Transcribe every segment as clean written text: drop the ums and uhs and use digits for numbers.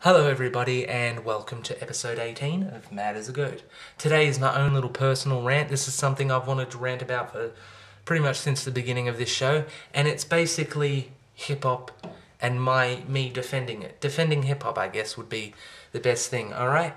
Hello everybody and welcome to episode 18 of Mad as a Goat. Today is my own little personal rant. This is something I've wanted to rant about for pretty much since the beginning of this show, and it's basically hip-hop and me defending it. Defending hip-hop, I guess, would be the best thing, alright?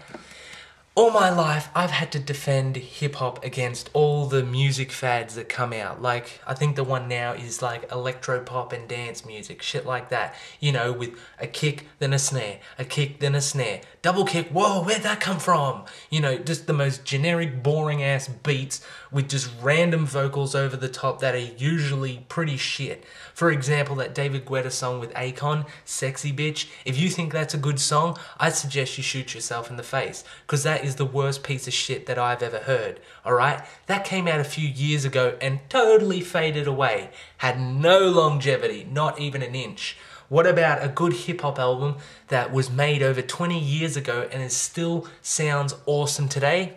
All my life, I've had to defend hip-hop against all the music fads that come out. Like, I think the one now is like electro pop and dance music, shit like that. You know, with a kick, then a snare, a kick, then a snare. Double kick, whoa, where'd that come from? You know, just the most generic, boring-ass beats with just random vocals over the top that are usually pretty shit. For example, that David Guetta song with Akon, Sexy Bitch. If you think that's a good song, I suggest you shoot yourself in the face, because that is the worst piece of shit that I've ever heard, alright? That came out a few years ago and totally faded away. Had no longevity, not even an inch. What about a good hip-hop album that was made over 20 years ago and it still sounds awesome today?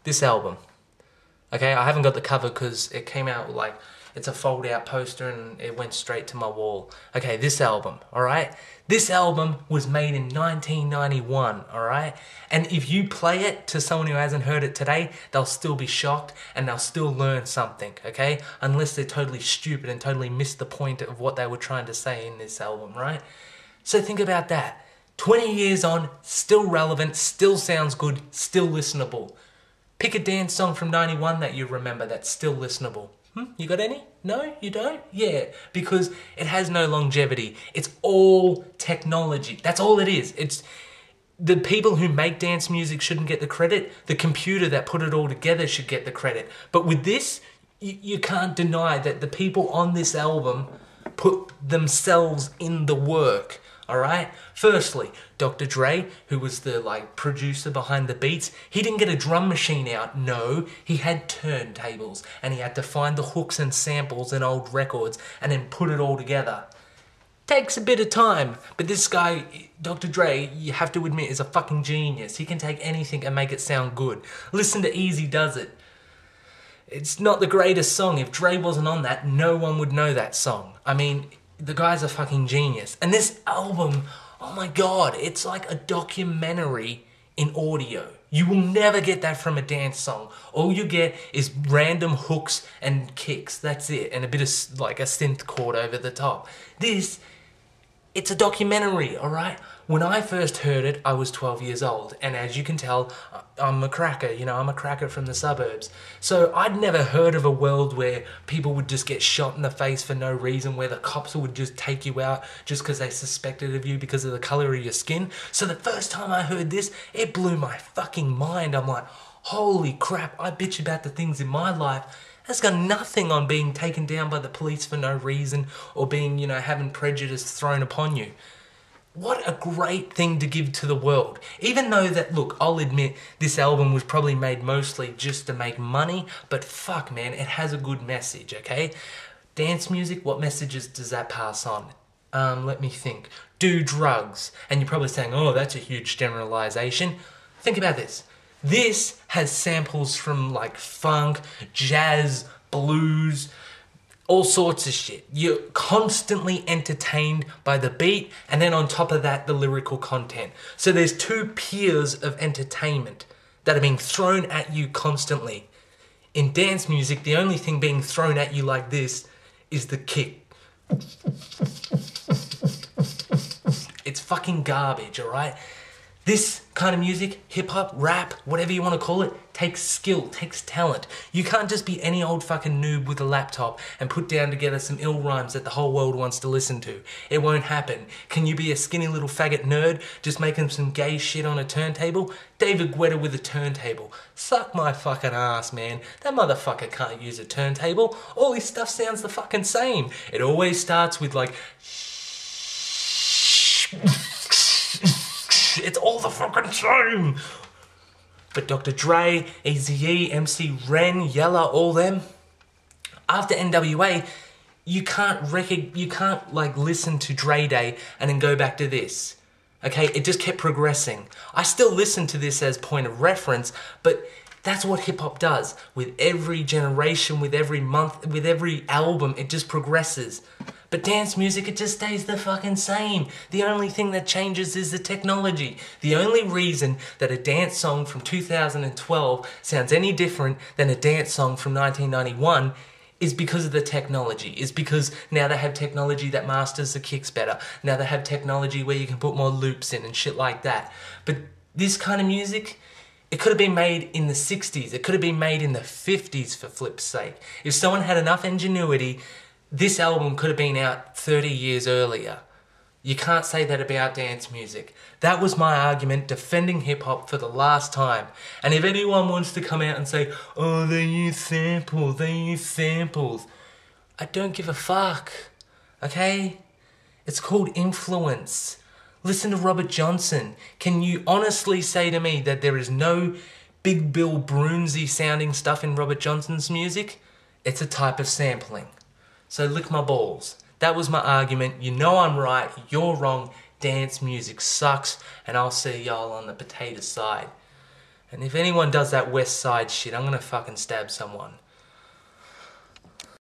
This album. Okay, I haven't got the cover because it came out like, it's a fold-out poster and it went straight to my wall. Okay, this album, alright? This album was made in 1991, alright? And if you play it to someone who hasn't heard it today, they'll still be shocked and they'll still learn something, okay? Unless they're totally stupid and totally missed the point of what they were trying to say in this album, right? So think about that. 20 years on, still relevant, still sounds good, still listenable. Pick a dance song from 91 that you remember that's still listenable. You got any? No? You don't? Yeah, because it has no longevity. It's all technology. That's all it is. It's the people who make dance music shouldn't get the credit. The computer that put it all together should get the credit. But with this, you can't deny that the people on this album put themselves in the work. Alright? Firstly, Dr.Dre, who was the producer behind the beats, he didn't get a drum machine out, no. He had turntables, and he had to find the hooks and samples in old records, and then put it all together. Takes a bit of time, but this guy, Dr. Dre, you have to admit, is a fucking genius. He can take anything and make it sound good. Listen to Easy Does It. It's not the greatest song. If Dre wasn't on that, no one would know that song. I mean, the guy's a fucking genius. And this album, oh my god, it's like a documentary in audio. You will never get that from a dance song. All you get is random hooks and kicks. That's it. And a bit of like a synth chord over the top. It's a documentary, alright? When I first heard it, I was 12 years old. And as you can tell, I'm a cracker, you know, I'm a cracker from the suburbs. So I'd never heard of a world where people would just get shot in the face for no reason, where the cops would just take you out just because they suspected of you because of the color of your skin. So the first time I heard this, it blew my fucking mind. I'm like, holy crap, I bitch about the things in my life. That's got nothing on being taken down by the police for no reason or being, you know, having prejudice thrown upon you. What a great thing to give to the world. Even though that, look, I'll admit this album was probably made mostly just to make money, but fuck man, it has a good message, okay? Dance music, what messages does that pass on? Let me think. Do drugs. And you're probably saying, oh, that's a huge generalization. Think about this. This has samples from like funk, jazz, blues, all sorts of shit. You're constantly entertained by the beat, and then on top of that, the lyrical content. So there's two tiers of entertainment that are being thrown at you constantly. In dance music, the only thing being thrown at you like this is the kick. It's fucking garbage, alright? This kind of music, hip-hop, rap, whatever you want to call it, takes skill, takes talent. You can't just be any old fucking noob with a laptop and put down together some ill rhymes that the whole world wants to listen to. It won't happen. Can you be a skinny little faggot nerd just making some gay shit on a turntable? David Guetta with a turntable. Suck my fucking ass, man. That motherfucker can't use a turntable. All his stuff sounds the fucking same. It always starts with like... It's all the fucking same. But Dr. Dre, Eazy-E, MC Ren, Yella, all them. After N.W.A, you can't like listen to Dre Day and then go back to this. Okay, it just kept progressing. I still listen to this as point of reference, but that's what hip hop does. With every generation, with every month, with every album, it just progresses. But But dance music, it just stays the fucking same. The only thing that changes is the technology. The only reason that a dance song from 2012 sounds any different than a dance song from 1991 is because of the technology, is because now they have technology that masters the kicks better. Now they have technology where you can put more loops in and shit like that. But this kind of music, it could have been made in the 60s. It could have been made in the 50s, for flip's sake. If someone had enough ingenuity, this album could have been out 30 years earlier. You can't say that about dance music. That was my argument defending hip-hop for the last time. And if anyone wants to come out and say, oh, they use samples, I don't give a fuck, okay? It's called influence. Listen to Robert Johnson. Can you honestly say to me that there is no Big Bill Broomsy sounding stuff in Robert Johnson's music? It's a type of sampling. So lick my balls. That was my argument. You know I'm right, you're wrong. Dance music sucks, and I'll see y'all on the potato side. And if anyone does that West Side shit, I'm gonna fucking stab someone.